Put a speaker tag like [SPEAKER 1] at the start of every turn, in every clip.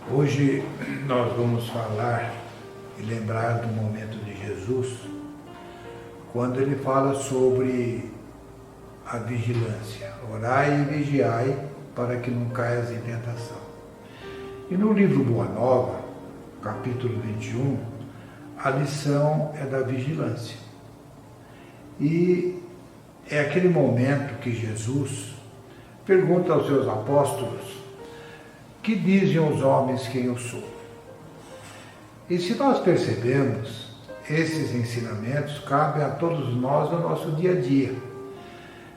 [SPEAKER 1] Hoje nós vamos falar e lembrar do momento de Jesus, quando ele fala sobre a vigilância. Orai e vigiai para que não caias em tentação. E no livro Boa Nova, capítulo 21, a lição é da vigilância. E é aquele momento que Jesus pergunta aos seus apóstolos: que dizem os homens quem eu sou? E se nós percebemos, esses ensinamentos cabem a todos nós no nosso dia a dia.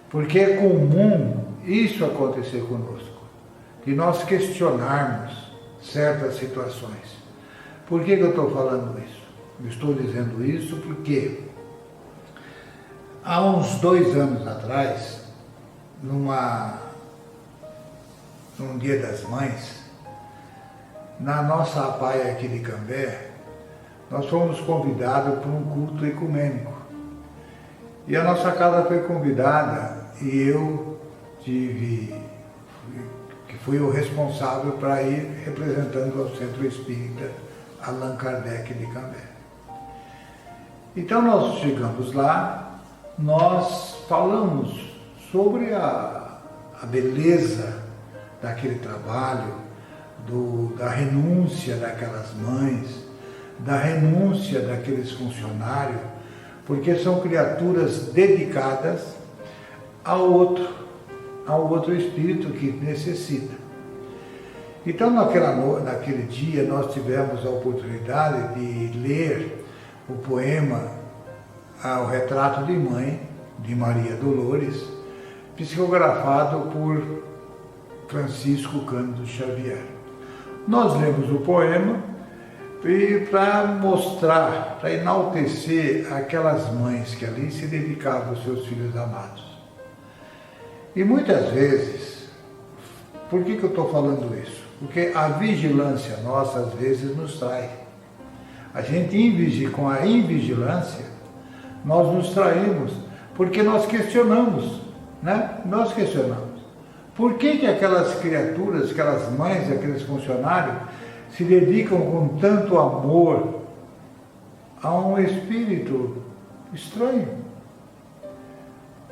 [SPEAKER 1] Porque é comum isso acontecer conosco, de nós questionarmos certas situações. Por que eu estou falando isso? Eu estou dizendo isso porque há uns 2 anos atrás, num Dia das Mães, na nossa APAE aqui de Cambé, nós fomos convidados para um culto ecumênico. E a nossa casa foi convidada e eu que fui o responsável para ir representando o Centro Espírita Allan Kardec de Cambé. Então nós chegamos lá, nós falamos sobre a beleza daquele trabalho, da renúncia daquelas mães, da renúncia daqueles funcionários, porque são criaturas dedicadas ao outro espírito que necessita. Então naquele dia nós tivemos a oportunidade de ler o poema O Retrato de Mãe, de Maria Dolores, psicografado por Francisco Cândido Xavier. Nós lemos o poema para mostrar, para enaltecer aquelas mães que ali se dedicavam aos seus filhos amados. E muitas vezes, por que eu estou falando isso? Porque a vigilância nossa às vezes nos trai. A gente, com a invigilância, nós nos traímos, porque nós questionamos, né? Nós questionamos. Por que aquelas criaturas, aquelas mães, aqueles funcionários se dedicam com tanto amor a um espírito estranho?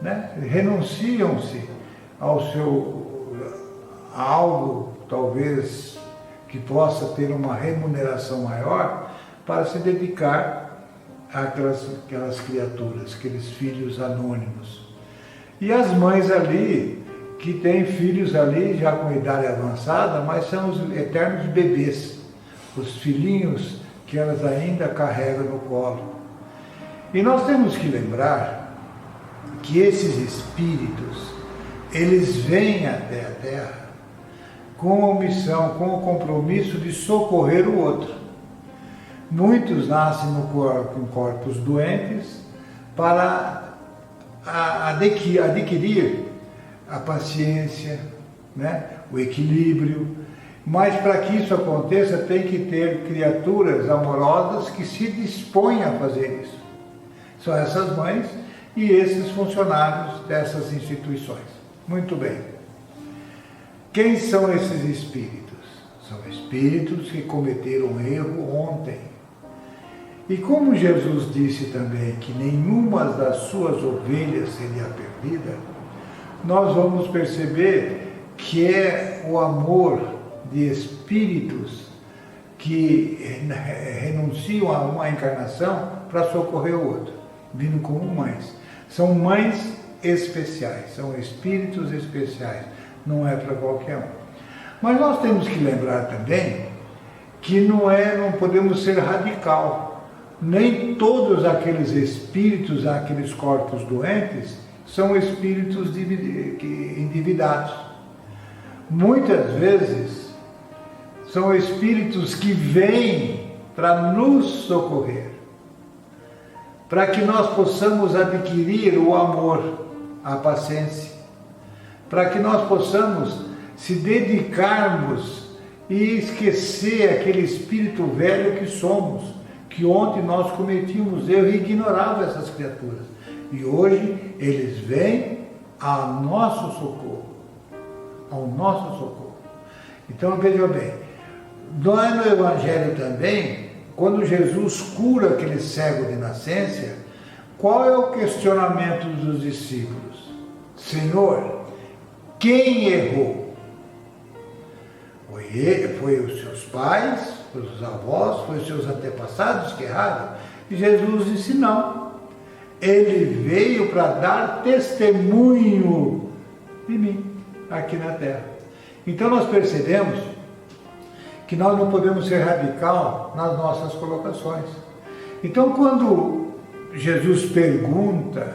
[SPEAKER 1] Né? Renunciam-se a algo, talvez, que possa ter uma remuneração maior para se dedicar àquelas criaturas, aqueles filhos anônimos. E as mães ali, que têm filhos ali já com idade avançada, mas são os eternos bebês, os filhinhos que elas ainda carregam no colo. E nós temos que lembrar que esses espíritos, eles vêm até a Terra com a missão, com o compromisso de socorrer o outro. Muitos nascem com corpos doentes para adquirir a paciência, né? O equilíbrio, mas para que isso aconteça tem que ter criaturas amorosas que se dispõem a fazer isso. São essas mães e esses funcionários dessas instituições. Muito bem. Quem são esses espíritos? São espíritos que cometeram erro ontem. E como Jesus disse também que nenhuma das suas ovelhas seria perdida, nós vamos perceber que é o amor de espíritos que renunciam a uma encarnação para socorrer o outro, vindo como mães. São mães especiais, são espíritos especiais, não é para qualquer um. Mas nós temos que lembrar também que não podemos ser radical. Nem todos aqueles espíritos, aqueles corpos doentes, são espíritos endividados. Muitas vezes são espíritos que vêm para nos socorrer, para que nós possamos adquirir o amor, a paciência, para que nós possamos se dedicarmos e esquecer aquele espírito velho que somos, que ontem nós cometíamos erro e ignorávamos essas criaturas. E hoje eles vêm ao nosso socorro. Então veja bem, Lá no Evangelho também, quando Jesus cura aquele cego de nascença, qual é o questionamento dos discípulos? Senhor, quem errou? Foi os seus pais, foi os avós, foi os seus antepassados que erraram? E Jesus disse não. Ele veio para dar testemunho de mim aqui na terra. Então nós percebemos que nós não podemos ser radical nas nossas colocações. Então quando Jesus pergunta,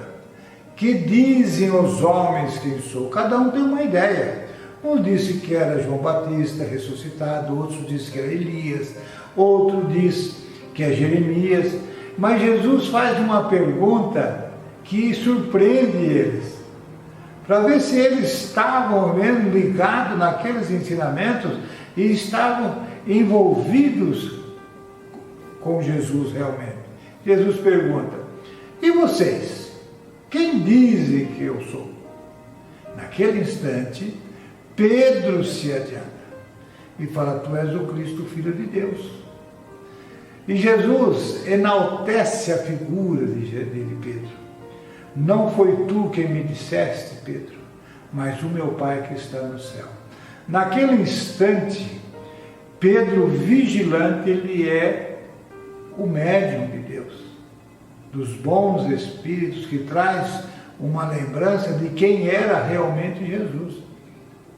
[SPEAKER 1] que dizem os homens que sou? Cada um tem uma ideia. Um disse que era João Batista ressuscitado, outro disse que era Elias, outro diz que é Jeremias. Mas Jesus faz uma pergunta que surpreende eles, para ver se eles estavam mesmo ligados naqueles ensinamentos e estavam envolvidos com Jesus realmente. Jesus pergunta, e vocês? Quem dizem que eu sou? Naquele instante, Pedro se adianta e fala, tu és o Cristo, Filho de Deus. E Jesus enaltece a figura de Pedro. Não foi tu quem me disseste, Pedro, mas o meu Pai que está no céu. Naquele instante, Pedro, vigilante, ele é o médium de Deus, dos bons espíritos, que traz uma lembrança de quem era realmente Jesus,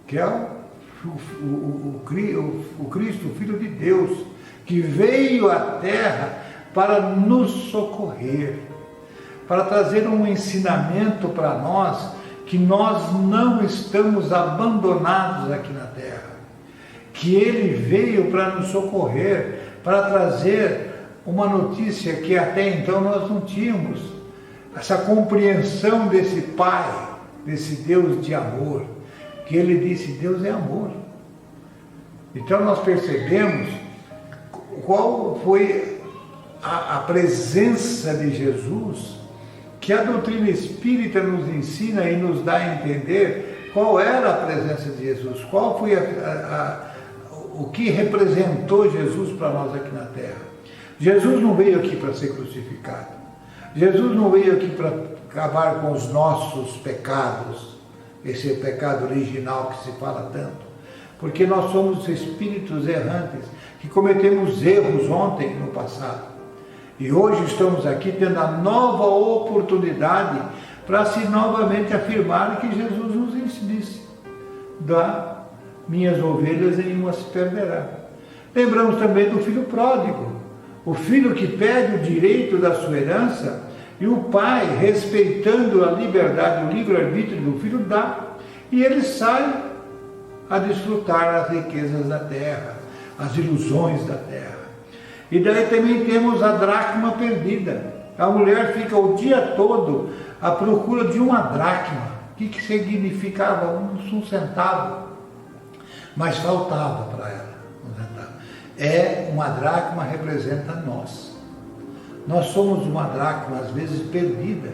[SPEAKER 1] que é o Cristo, o Filho de Deus, que veio à terra para nos socorrer, para trazer um ensinamento para nós, que nós não estamos abandonados aqui na terra, que Ele veio para nos socorrer, para trazer uma notícia que até então nós não tínhamos, essa compreensão desse Pai, desse Deus de amor, que Ele disse, Deus é amor. Então nós percebemos qual foi a presença de Jesus, que a doutrina espírita nos ensina e nos dá a entender qual era a presença de Jesus, qual foi o que representou Jesus para nós aqui na terra. Jesus não veio aqui para ser crucificado. Jesus não veio aqui para acabar com os nossos pecados, esse pecado original que se fala tanto, porque nós somos espíritos errantes, que cometemos erros ontem, no passado. E hoje estamos aqui tendo a nova oportunidade para se novamente afirmar que Jesus nos disse, da minhas ovelhas nenhuma se perderá. Lembramos também do filho pródigo, o filho que pede o direito da sua herança, e o pai, respeitando a liberdade, o livre-arbítrio do filho, dá, e ele sai a desfrutar as riquezas da terra, as ilusões da terra. E daí também temos a dracma perdida. A mulher fica o dia todo à procura de uma dracma. O que significava? Um centavo. Mas faltava para ela um centavo. Uma dracma representa nós. Nós somos uma dracma, às vezes, perdida.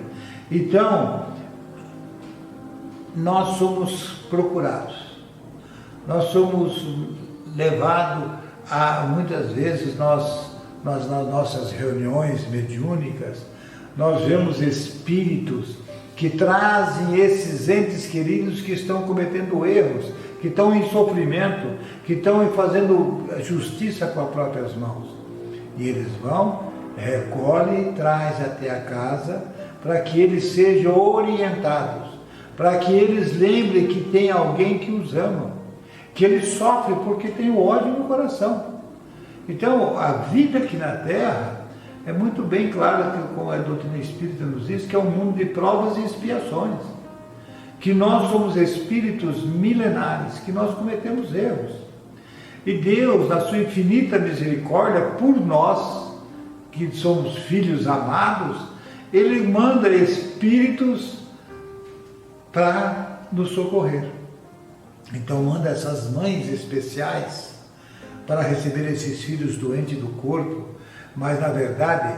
[SPEAKER 1] Então, nós somos procurados. Nós somos levados a, muitas vezes, nós nas nossas reuniões mediúnicas, nós vemos espíritos que trazem esses entes queridos que estão cometendo erros, que estão em sofrimento, que estão fazendo justiça com as próprias mãos. E eles vão, recolhem e trazem até a casa para que eles sejam orientados, para que eles lembrem que tem alguém que os ama, que eles sofrem porque tem o ódio no coração. Então, a vida aqui na Terra é muito bem clara, como a doutrina espírita nos diz, que é um mundo de provas e expiações, que nós somos espíritos milenares, que nós cometemos erros. E Deus, na sua infinita misericórdia, por nós, que somos filhos amados, Ele manda espíritos para nos socorrer. Então manda essas mães especiais para receber esses filhos doentes do corpo, mas na verdade,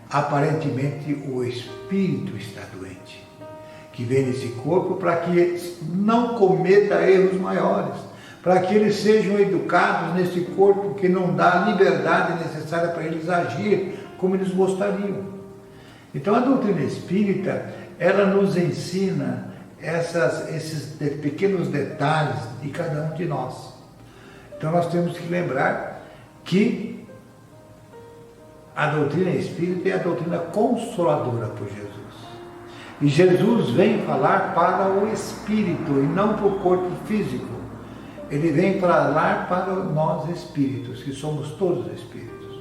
[SPEAKER 1] aparentemente o espírito está doente, que vem nesse corpo para que não cometa erros maiores, para que eles sejam educados nesse corpo que não dá a liberdade necessária para eles agir como eles gostariam. Então a doutrina espírita, ela nos ensina esses pequenos detalhes de cada um de nós. Então nós temos que lembrar que a doutrina espírita é a doutrina consoladora por Jesus. E Jesus vem falar para o espírito e não para o corpo físico. Ele vem falar para nós espíritos, que somos todos espíritos.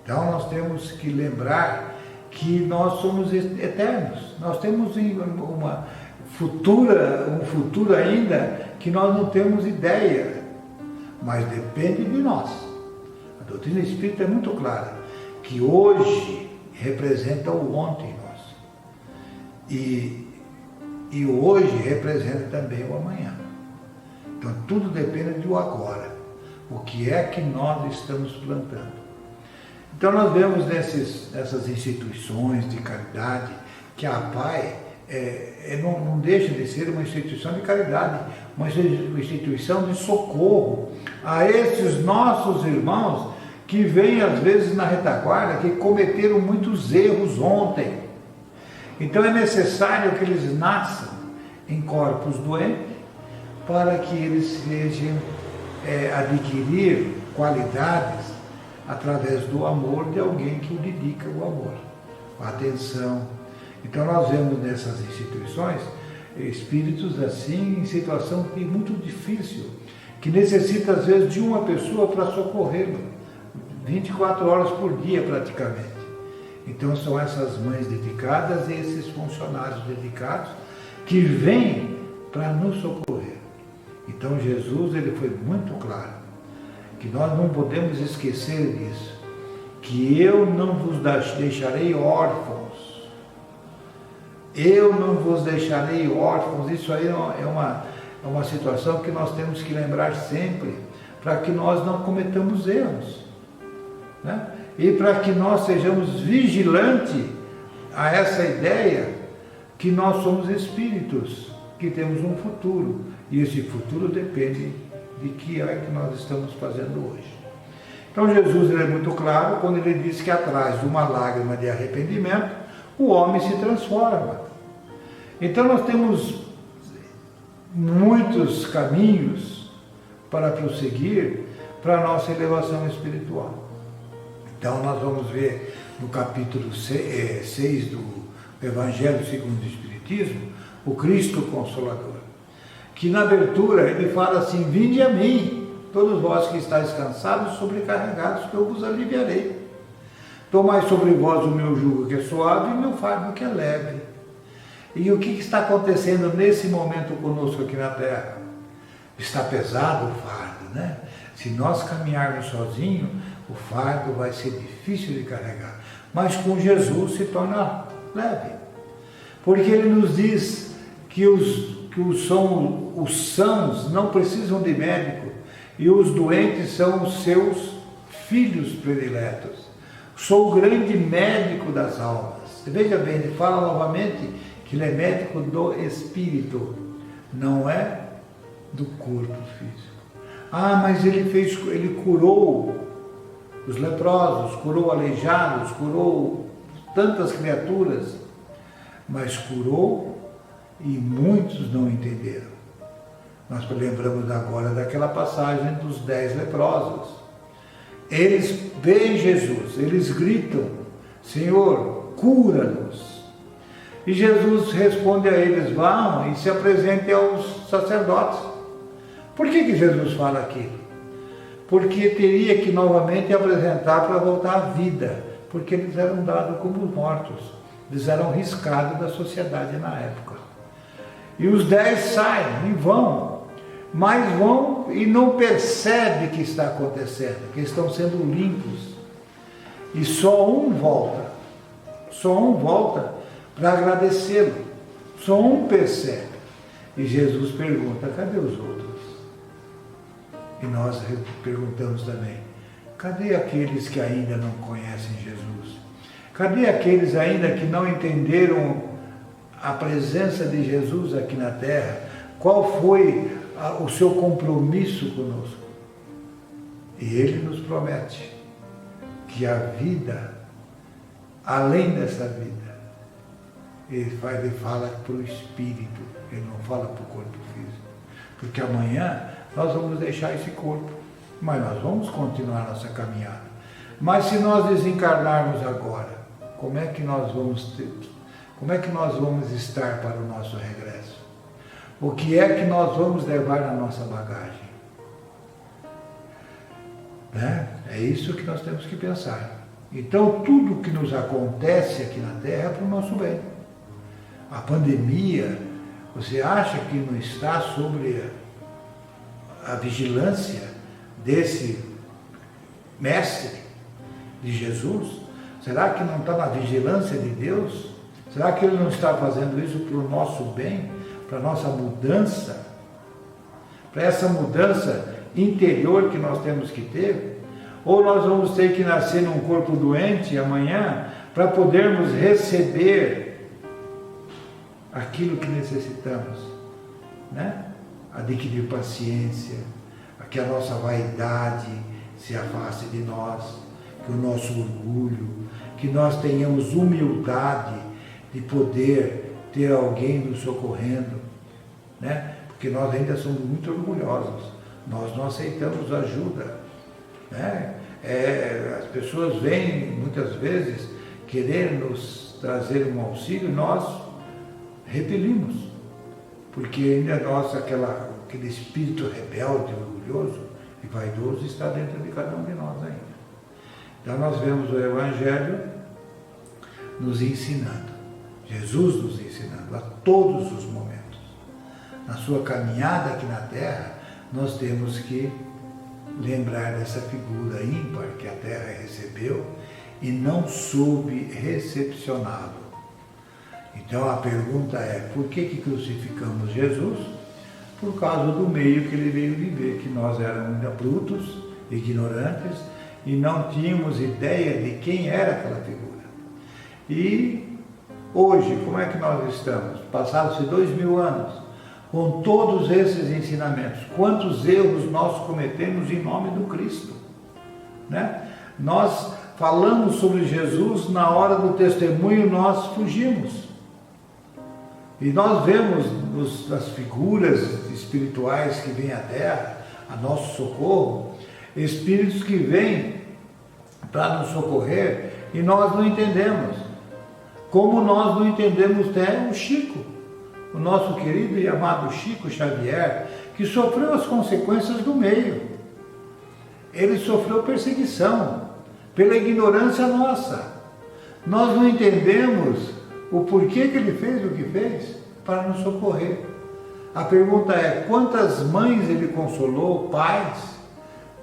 [SPEAKER 1] Então nós temos que lembrar que nós somos eternos. Nós temos um futuro ainda que nós não temos ideia, mas depende de nós. A doutrina espírita é muito clara, que hoje representa o ontem nosso. E o hoje representa também o amanhã. Então tudo depende do agora. O que é que nós estamos plantando? Então nós vemos nessas instituições de caridade que a APAE não deixa de ser uma instituição de caridade, uma instituição de socorro a esses nossos irmãos que vêm às vezes na retaguarda, que cometeram muitos erros ontem. Então é necessário que eles nasçam em corpos doentes para que eles sejam adquirir qualidades através do amor de alguém que dedica o amor, a atenção. Então nós vemos nessas instituições espíritos assim em situação muito difícil, que necessita às vezes de uma pessoa para socorrê-lo, 24 horas por dia praticamente. Então são essas mães dedicadas e esses funcionários dedicados que vêm para nos socorrer. Então Jesus, ele foi muito claro, que nós não podemos esquecer disso, que eu não vos deixarei órfãos. Eu não vos deixarei órfãos. Isso aí é uma situação que nós temos que lembrar sempre, para que nós não cometamos erros, né? E para que nós sejamos vigilantes a essa ideia que nós somos espíritos, que temos um futuro, e esse futuro depende de que é que nós estamos fazendo hoje. Então Jesus, ele é muito claro quando ele diz que atrás de uma lágrima de arrependimento o homem se transforma. Então nós temos muitos caminhos para prosseguir para a nossa elevação espiritual. Então nós vamos ver no capítulo 6 do Evangelho segundo o Espiritismo, o Cristo Consolador, que na abertura ele fala assim: vinde a mim, todos vós que estáis cansados e sobrecarregados, que eu vos aliviarei. Tomai sobre vós o meu jugo que é suave e o meu fardo que é leve. E o que está acontecendo nesse momento conosco aqui na Terra? Está pesado o fardo, né? Se nós caminharmos sozinhos, o fardo vai ser difícil de carregar. Mas com Jesus se torna leve. Porque ele nos diz que os sãos não precisam de médico e os doentes são os seus filhos prediletos. Sou o grande médico das almas. Veja bem, ele fala novamente que ele é médico do espírito, não é do corpo físico. Ah, mas ele curou os leprosos, curou aleijados, curou tantas criaturas, mas curou e muitos não entenderam. Nós lembramos agora daquela passagem dos 10 leprosos. Eles veem Jesus, eles gritam: Senhor, cura-nos. E Jesus responde a eles: vão e se apresentem aos sacerdotes. Por que Jesus fala aquilo? Porque teria que novamente apresentar para voltar à vida, porque eles eram dados como mortos, eles eram riscados da sociedade na época. E os 10 saem e vão, mas vão e não percebem o que está acontecendo, que estão sendo limpos. E só um volta para agradecê-lo, só um percebe. E Jesus pergunta: cadê os outros? E nós perguntamos também: cadê aqueles que ainda não conhecem Jesus? Cadê aqueles ainda que não entenderam a presença de Jesus aqui na Terra? Qual foi o seu compromisso conosco. E Ele nos promete que a vida, além dessa vida, Ele fala para o Espírito, Ele não fala para o corpo físico. Porque amanhã nós vamos deixar esse corpo, mas nós vamos continuar nossa caminhada. Mas se nós desencarnarmos agora, como é que nós vamos estar para o nosso regresso? O que é que nós vamos levar na nossa bagagem? Né? É isso que nós temos que pensar. Então, tudo que nos acontece aqui na Terra é para o nosso bem. A pandemia, você acha que não está sobre a vigilância desse mestre de Jesus? Será que não está na vigilância de Deus? Será que Ele não está fazendo isso para o nosso bem, para a nossa mudança? Para essa mudança interior que nós temos que ter? Ou nós vamos ter que nascer num corpo doente amanhã para podermos receber aquilo que necessitamos, né? Adquirir paciência, que a nossa vaidade se afaste de nós, que o nosso orgulho, que nós tenhamos humildade de poder ter alguém nos socorrendo, né? Porque nós ainda somos muito orgulhosos, nós não aceitamos ajuda, né? As pessoas vêm muitas vezes querer nos trazer um auxílio, nós repelimos, porque ainda aquele espírito rebelde, orgulhoso e vaidoso está dentro de cada um de nós ainda. Então nós vemos o Evangelho nos ensinando, Jesus nos ensinando a todos os momentos. Na sua caminhada aqui na Terra, nós temos que lembrar dessa figura ímpar que a Terra recebeu e não soube recepcioná-lo. Então a pergunta é, por que crucificamos Jesus? Por causa do meio que ele veio viver, que nós éramos ainda brutos, ignorantes, e não tínhamos ideia de quem era aquela figura. E hoje, como é que nós estamos? Passados-se 2000 anos, com todos esses ensinamentos, quantos erros nós cometemos em nome do Cristo, né? Nós falamos sobre Jesus, na hora do testemunho nós fugimos. E nós vemos nas figuras espirituais que vêm à Terra, a nosso socorro, espíritos que vêm para nos socorrer e nós não entendemos. Como nós não entendemos até o Chico, o nosso querido e amado Chico Xavier, que sofreu as consequências do meio. Ele sofreu perseguição pela ignorância nossa. Nós não entendemos o porquê que ele fez o que fez para nos socorrer. A pergunta é, quantas mães ele consolou, pais,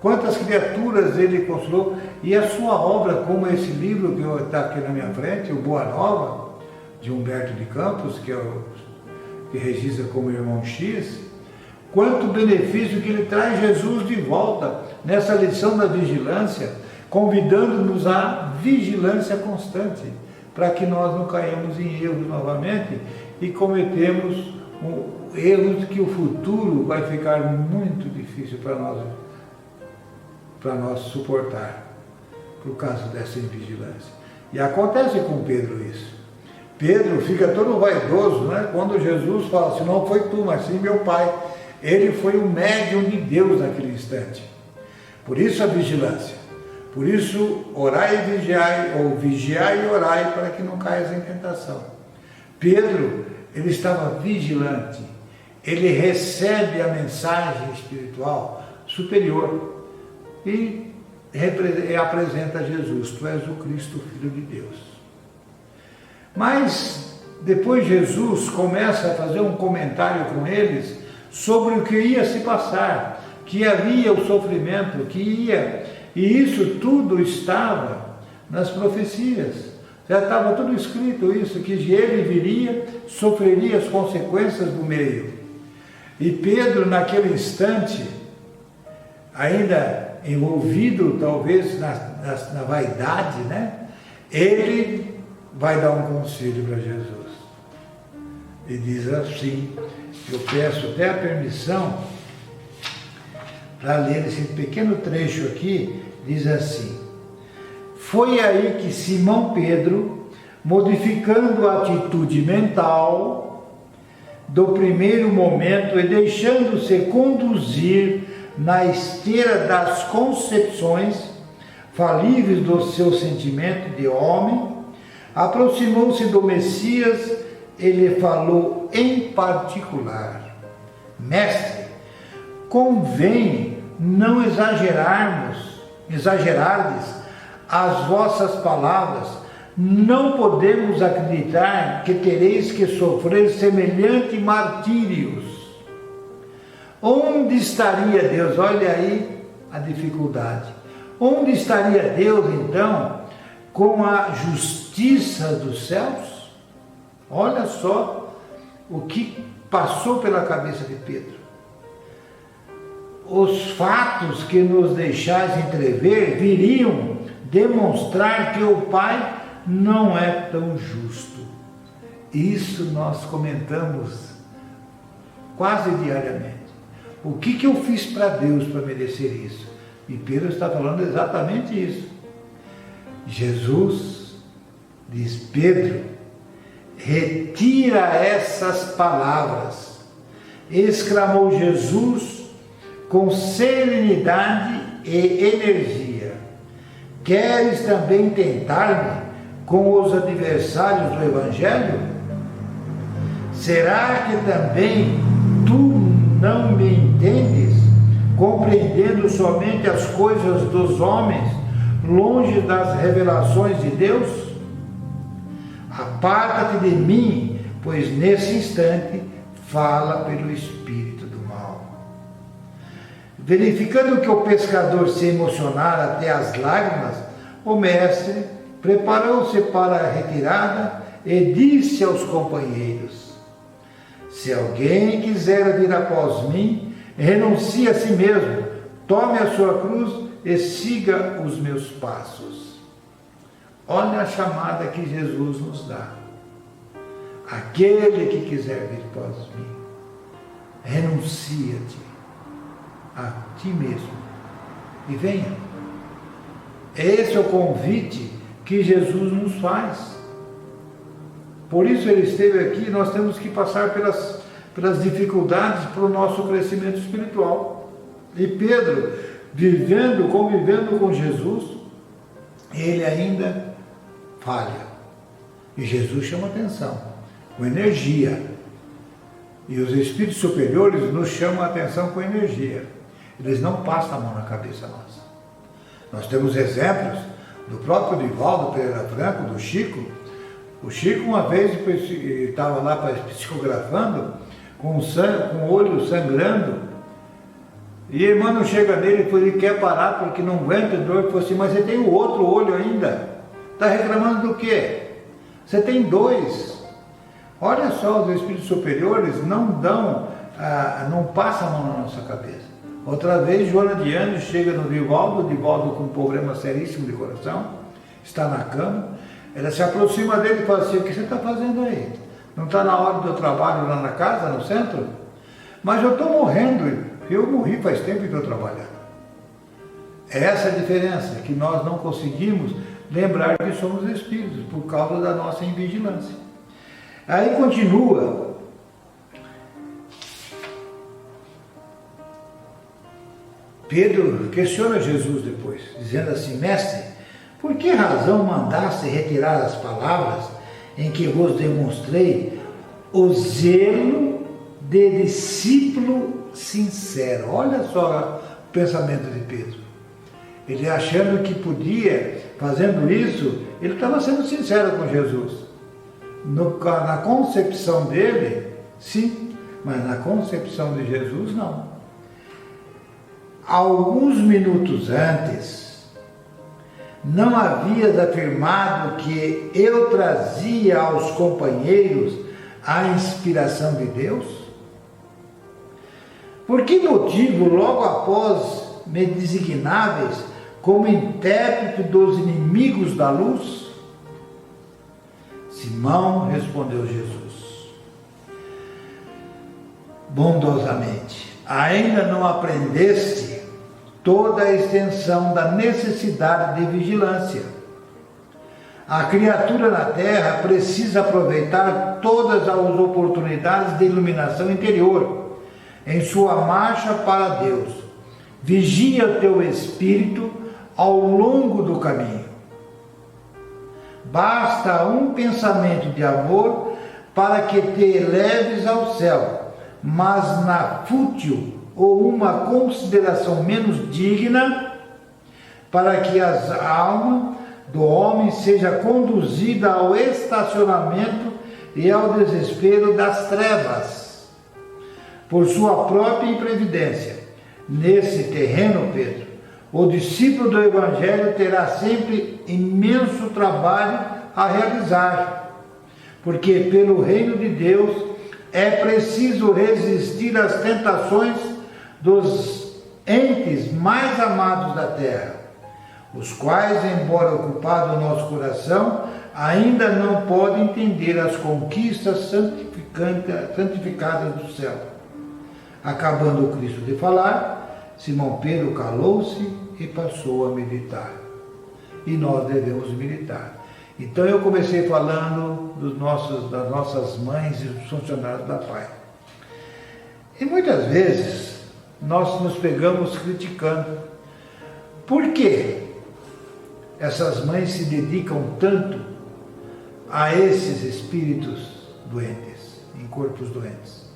[SPEAKER 1] quantas criaturas ele consolou, e a sua obra, como esse livro que está aqui na minha frente, o Boa Nova, de Humberto de Campos, que registra como Irmão X, quanto benefício que ele traz Jesus de volta nessa lição da vigilância, convidando-nos à vigilância constante, para que nós não caímos em erros novamente e cometemos erros que o futuro vai ficar muito difícil para nós suportar, por causa dessa invigilância. E acontece com Pedro isso. Pedro fica todo vaidoso, né? Quando Jesus fala assim, não foi tu, mas sim meu Pai. Ele foi o médium de Deus naquele instante. Por isso a vigilância. Por isso, orai e vigiai, ou vigiai e orai, para que não caias em tentação. Pedro, ele estava vigilante. Ele recebe a mensagem espiritual superior e apresenta a Jesus. Tu és o Cristo, Filho de Deus. Mas, depois Jesus começa a fazer um comentário com eles sobre o que ia se passar, que havia o sofrimento, que ia... E isso tudo estava nas profecias. Já estava tudo escrito isso, que ele viria, sofreria as consequências do meio. E Pedro, naquele instante, ainda envolvido talvez na vaidade, né? Ele vai dar um conselho para Jesus. E diz assim, eu peço até a permissão para ler esse pequeno trecho aqui, diz assim: foi aí que Simão Pedro, modificando a atitude mental do primeiro momento e deixando-se conduzir na esteira das concepções falíveis do seu sentimento de homem, aproximou-se do Messias e lhe falou em particular: Mestre, convém não exagerardes as vossas palavras, não podemos acreditar que tereis que sofrer semelhante martírios. Onde estaria Deus? Olha aí a dificuldade. Onde estaria Deus, então, com a justiça dos céus? Olha só o que passou pela cabeça de Pedro. Os fatos que nos deixais entrever viriam demonstrar que o Pai não é tão justo. Isso nós comentamos quase diariamente. O que eu fiz para Deus para merecer isso? E Pedro está falando exatamente isso. Jesus diz: Pedro, retira essas palavras. Exclamou Jesus com serenidade e energia. Queres também tentar-me com os adversários do Evangelho? Será que também tu não me entendes, compreendendo somente as coisas dos homens, longe das revelações de Deus? Aparta-te de mim, pois nesse instante fala pelo Espírito do mal. Verificando que o pescador se emocionara até as lágrimas, o mestre preparou-se para a retirada e disse aos companheiros: se alguém quiser vir após mim, renuncie a si mesmo, tome a sua cruz e siga os meus passos. Olha a chamada que Jesus nos dá. Aquele que quiser vir após mim, renuncia-te a ti mesmo e venha. Esse é o convite que Jesus nos faz. Por isso ele esteve aqui. Nós temos que passar pelas dificuldades para o nosso crescimento espiritual. E Pedro, convivendo com Jesus, ele ainda falha. E Jesus chama atenção, com energia. E os espíritos superiores nos chamam a atenção com energia. Eles não passam a mão na cabeça nossa. Nós temos exemplos do próprio Divaldo Pereira Franco, do Chico. O Chico uma vez estava lá psicografando, com o olho sangrando, e a irmã não chega nele e ele quer parar porque não aguenta dor. Ele falou assim: mas você tem o outro olho ainda, está reclamando do quê? Você tem dois. Olha só, os espíritos superiores não passam a mão na nossa cabeça. Outra vez, Joana de Anjos chega no Divaldo com um problema seríssimo de coração, está na cama. Ela se aproxima dele e fala assim: o que você está fazendo aí? Não está na hora do trabalho lá na casa, no centro? Mas eu estou morrendo. Eu morri faz tempo que estou trabalhando. É essa a diferença, que nós não conseguimos lembrar que somos espíritos por causa da nossa invigilância. Aí continua. Pedro questiona Jesus depois, dizendo assim: mestre, por que razão mandaste retirar as palavras em que vos demonstrei o zelo de discípulo sincero? Olha só o pensamento de Pedro. Ele achando que podia, fazendo isso, ele estava sendo sincero com Jesus. Na concepção dele, sim, mas na concepção de Jesus, não. Alguns minutos antes, não havias afirmado que eu trazia aos companheiros a inspiração de Deus? Por que motivo, logo após me designáveis como intérprete dos inimigos da luz? Simão, respondeu Jesus bondosamente: ainda não aprendeste toda a extensão da necessidade de vigilância. A criatura na terra precisa aproveitar todas as oportunidades de iluminação interior em sua marcha para Deus. Vigia o teu espírito ao longo do caminho. Basta um pensamento de amor para que te eleves ao céu, mas na fútil ou uma consideração menos digna, para que a alma do homem seja conduzida ao estacionamento e ao desespero das trevas, por sua própria imprevidência. Nesse terreno, Pedro, o discípulo do Evangelho terá sempre imenso trabalho a realizar, porque pelo reino de Deus é preciso resistir às tentações dos entes mais amados da terra, os quais, embora ocupado o nosso coração, ainda não podem entender as conquistas santificadas do céu. Acabando o Cristo de falar, Simão Pedro calou-se e passou a meditar. E nós devemos meditar. Então eu comecei falando das nossas mães e dos funcionários da PAI. E muitas vezes nós nos pegamos criticando. Por que essas mães se dedicam tanto a esses espíritos doentes, em corpos doentes?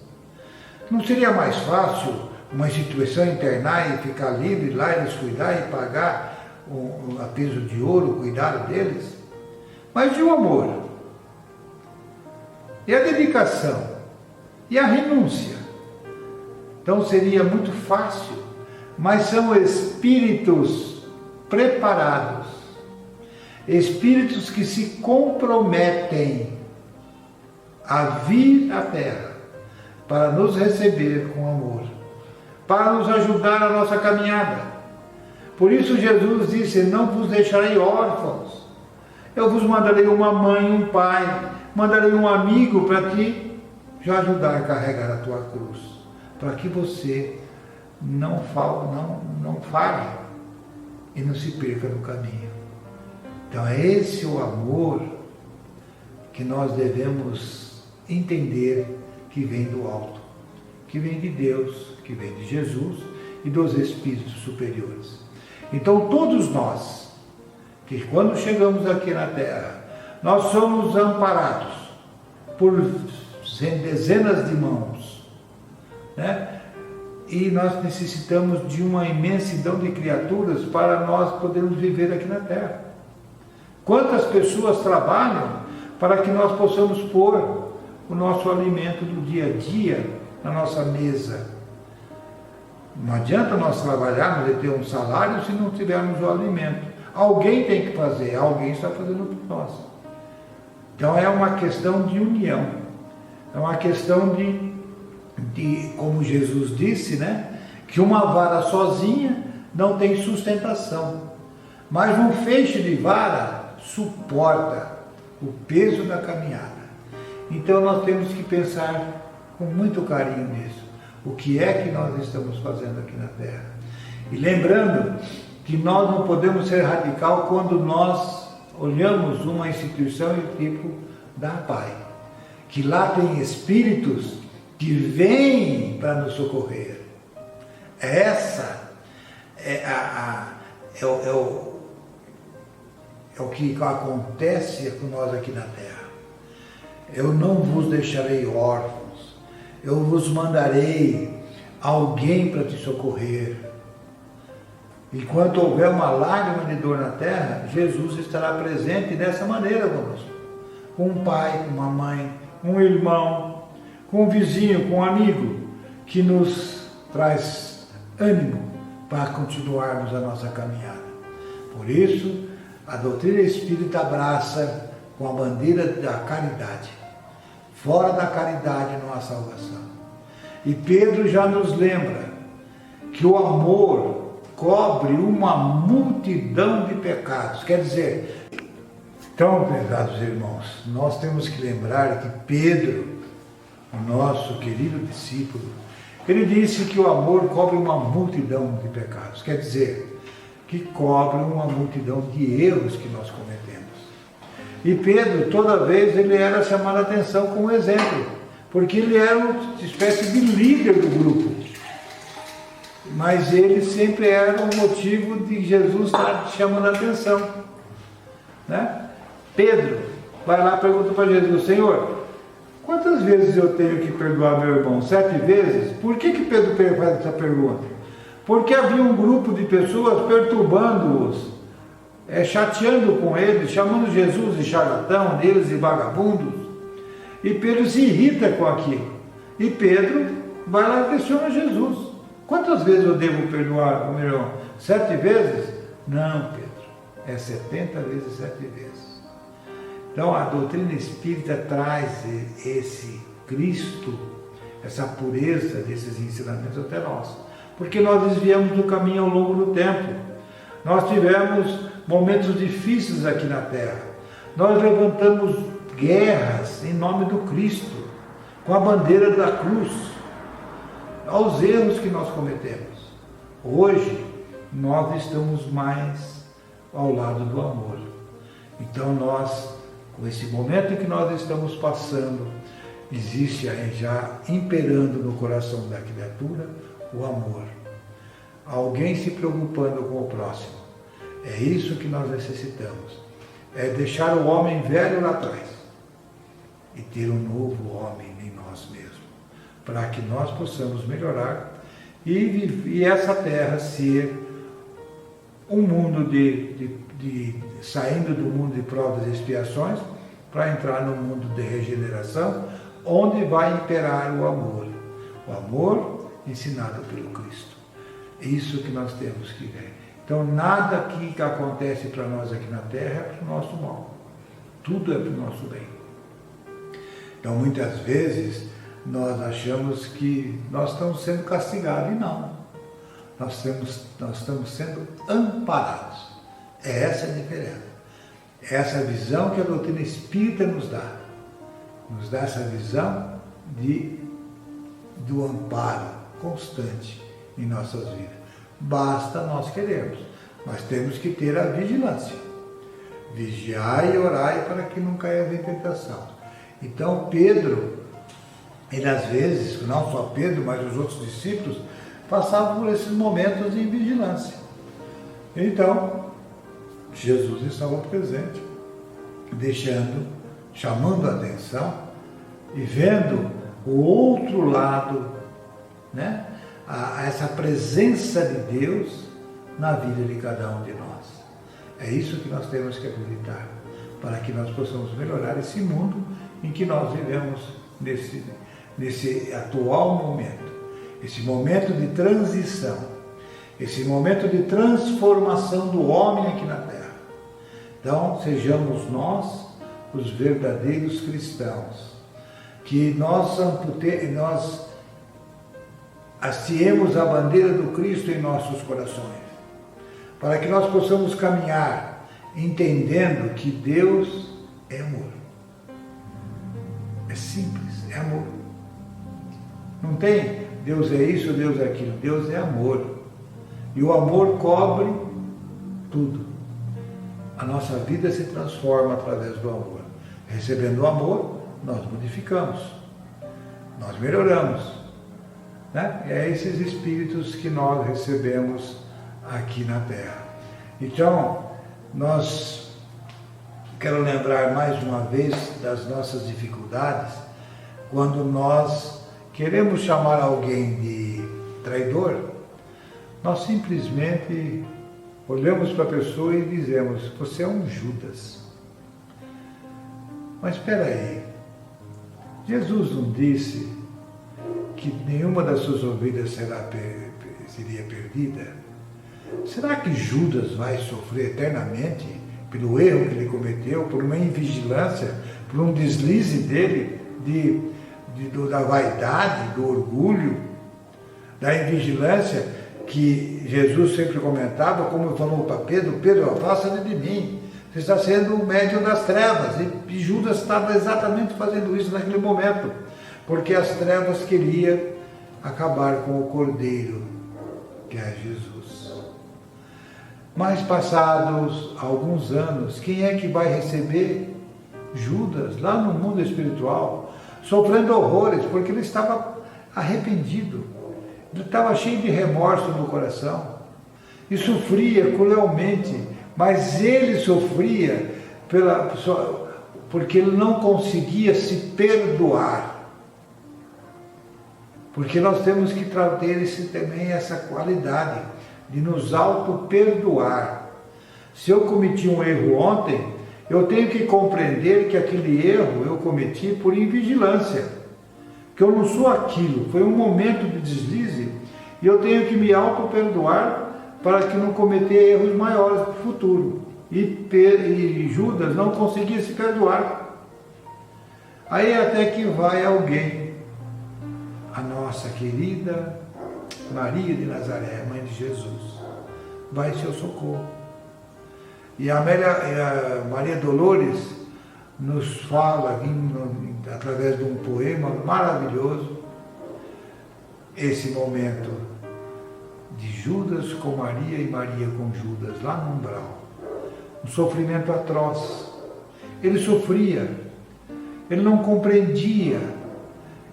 [SPEAKER 1] Não seria mais fácil uma instituição internar e ficar livre lá, eles cuidar e pagar a peso de ouro o cuidado deles? Mas e o amor? E a dedicação? E a renúncia? Então seria muito fácil, mas são espíritos preparados, espíritos que se comprometem a vir à Terra para nos receber com amor, para nos ajudar na nossa caminhada. Por isso Jesus disse: não vos deixarei órfãos, eu vos mandarei uma mãe, um pai, mandarei um amigo para te ajudar a carregar a tua cruz, para que você não falhe e não se perca no caminho. Então é esse o amor que nós devemos entender, que vem do alto, que vem de Deus, que vem de Jesus e dos espíritos superiores. Então todos nós, que quando chegamos aqui na Terra, nós somos amparados por dezenas de mãos, né? E nós necessitamos de uma imensidão de criaturas para nós podermos viver aqui na Terra. Quantas pessoas trabalham para que nós possamos pôr o nosso alimento do dia a dia na nossa mesa? Não adianta nós trabalharmos e ter um salário se não tivermos o alimento. Alguém tem que fazer, alguém está fazendo por nós. Então é uma questão de união, é uma questão de como Jesus disse, né? Que uma vara sozinha não tem sustentação, mas um feixe de vara suporta o peso da caminhada. Então nós temos que pensar com muito carinho nisso. O que é que nós estamos fazendo aqui na Terra? E lembrando que nós não podemos ser radical quando nós olhamos uma instituição tipo da PAI, que lá tem espíritos que vêm para nos socorrer. Essa é o que acontece com nós aqui na Terra. Eu não vos deixarei órfãos, eu vos mandarei alguém para te socorrer. Enquanto houver uma lágrima de dor na terra, Jesus estará presente dessa maneira conosco. Com um pai, com uma mãe, um irmão, com um vizinho, com um amigo, que nos traz ânimo para continuarmos a nossa caminhada. Por isso, a doutrina espírita abraça com a bandeira da caridade. Fora da caridade não há salvação. E Pedro já nos lembra que o amor cobre uma multidão de pecados. Quer dizer, então, pecados irmãos, nós temos que lembrar que Pedro, o nosso querido discípulo, Ele disse que o amor cobre uma multidão de pecados, quer dizer, que cobre uma multidão de erros que nós cometemos. E Pedro, toda vez, ele era chamado a atenção com um exemplo, porque ele era uma espécie de líder do grupo. Mas ele sempre era o motivo de Jesus estar chamando a atenção. Né? Pedro vai lá e pergunta para Jesus: Senhor, quantas vezes eu tenho que perdoar meu irmão? 7 vezes? Por que Pedro faz essa pergunta? Porque havia um grupo de pessoas perturbando-os, chateando com eles, chamando Jesus de charlatão, deles de vagabundos. E Pedro se irrita com aquilo. E Pedro vai lá e questiona Jesus: quantas vezes eu devo perdoar o meu irmão? 7 vezes? Não, Pedro, é 70 vezes 7 vezes. Então a doutrina espírita traz esse Cristo, essa pureza desses ensinamentos até nós, porque nós desviamos do caminho ao longo do tempo. Nós tivemos momentos difíceis aqui na Terra. Nós levantamos guerras em nome do Cristo, com a bandeira da cruz, aos erros que nós cometemos. Hoje, nós estamos mais ao lado do amor. Então nós, com esse momento em que nós estamos passando, existe aí já imperando no coração da criatura o amor. Alguém se preocupando com o próximo. É isso que nós necessitamos. É deixar o homem velho lá atrás e ter um novo homem em nós mesmos, para que nós possamos melhorar e essa terra ser um mundo saindo do mundo de provas e expiações para entrar no mundo de regeneração, onde vai imperar o amor ensinado pelo Cristo. É isso que nós temos que ver. Então nada que acontece para nós aqui na terra é para o nosso mal, tudo é para o nosso bem. Então muitas vezes nós achamos que nós estamos sendo castigados, e não, nós estamos sendo amparados. É essa a diferença, é essa visão que a doutrina espírita nos dá essa visão do amparo constante em nossas vidas. Basta nós querermos, mas temos que ter a vigilância. Vigiai e orai para que não caia em tentação. Então Pedro, ele às vezes, não só Pedro, mas os outros discípulos, passavam por esses momentos de vigilância. Então, Jesus estava presente, chamando a atenção e vendo o outro lado, né? Essa presença de Deus na vida de cada um de nós. É isso que nós temos que acreditar, para que nós possamos melhorar esse mundo em que nós vivemos nesse atual momento, esse momento de transição, esse momento de transformação do homem aqui na Terra. Então, sejamos nós os verdadeiros cristãos, que nós hasteemos a bandeira do Cristo em nossos corações, para que nós possamos caminhar entendendo que Deus é amor. É simples, é amor. Não tem Deus é isso, Deus é aquilo. Deus é amor. E o amor cobre tudo. A nossa vida se transforma através do amor. Recebendo o amor, nós modificamos, nós melhoramos. Né? É esses espíritos que nós recebemos aqui na Terra. Então, quero lembrar mais uma vez das nossas dificuldades, quando nós queremos chamar alguém de traidor, nós simplesmente olhamos para a pessoa e dizemos: você é um Judas. Mas espera aí, Jesus não disse que nenhuma das suas ovelhas seria perdida? Será que Judas vai sofrer eternamente pelo erro que ele cometeu, por uma invigilância, por um deslize dele, da vaidade, do orgulho, da invigilância que Jesus sempre comentava, como falou para Pedro: Pedro, afasta-te de mim, você está sendo o médium das trevas. E Judas estava exatamente fazendo isso naquele momento, porque as trevas queriam acabar com o Cordeiro, que é Jesus. Mas passados alguns anos, quem é que vai receber Judas lá no mundo espiritual, sofrendo horrores, porque ele estava arrependido, ele estava cheio de remorso no coração e sofria cruelmente, mas ele sofria porque ele não conseguia se perdoar. Porque nós temos que ter também essa qualidade de nos auto-perdoar. Se eu cometi um erro ontem, eu tenho que compreender que aquele erro eu cometi por invigilância, que eu não sou aquilo, foi um momento de deslize, e eu tenho que me auto-perdoar para que não cometer erros maiores no futuro. E Judas não conseguia se perdoar. Aí até que vai alguém, a nossa querida Maria de Nazaré, mãe de Jesus, vai em seu socorro. E a Maria Dolores nos fala, através de um poema maravilhoso, esse momento de Judas com Maria e Maria com Judas, lá no umbral. Um sofrimento atroz. Ele sofria, ele não compreendia,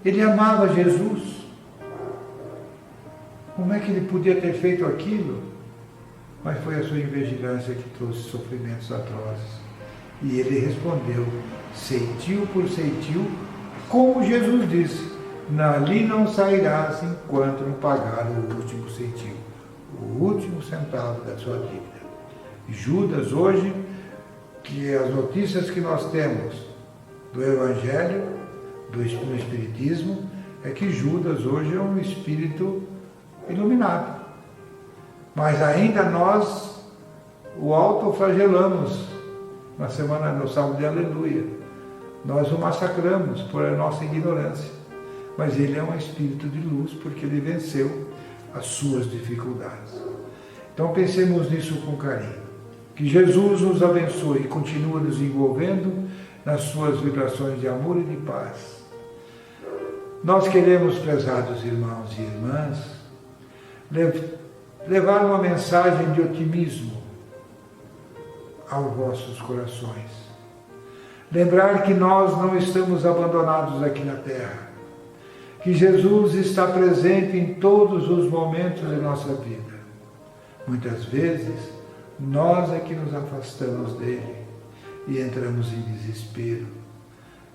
[SPEAKER 1] ele amava Jesus. Como é que ele podia ter feito aquilo? Mas foi a sua invigilância que trouxe sofrimentos atrozes. E ele respondeu, ceitil por ceitil, como Jesus disse, dali não sairás enquanto não pagar o último ceitil, o último centavo da sua dívida. Judas hoje, que as notícias que nós temos do Evangelho, do Espiritismo, é que Judas hoje é um espírito iluminado. Mas ainda nós o autoflagelamos no Salmo de Aleluia. Nós o massacramos por a nossa ignorância. Mas ele é um espírito de luz porque ele venceu as suas dificuldades. Então pensemos nisso com carinho. Que Jesus nos abençoe e continue nos envolvendo nas suas vibrações de amor e de paz. Nós queremos, prezados irmãos e irmãs, levar uma mensagem de otimismo aos vossos corações. Lembrar que nós não estamos abandonados aqui na Terra, que Jesus está presente em todos os momentos de nossa vida. Muitas vezes, nós é que nos afastamos dele e entramos em desespero.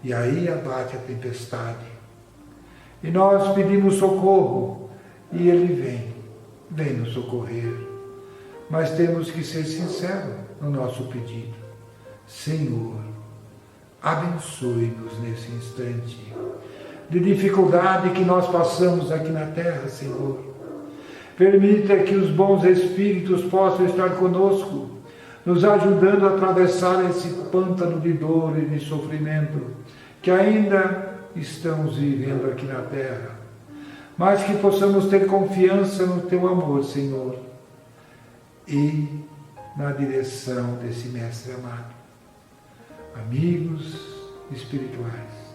[SPEAKER 1] E aí abate a tempestade. E nós pedimos socorro e ele vem nos socorrer. Mas temos que ser sinceros no nosso pedido. Senhor, abençoe-nos nesse instante de dificuldade que nós passamos aqui na terra, Senhor. Permita que os bons espíritos possam estar conosco, nos ajudando a atravessar esse pântano de dor e de sofrimento que ainda estamos vivendo aqui na terra. Mas que possamos ter confiança no Teu amor, Senhor, e na direção desse Mestre amado. Amigos espirituais,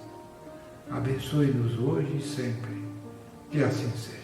[SPEAKER 1] abençoe-nos hoje e sempre, que assim seja.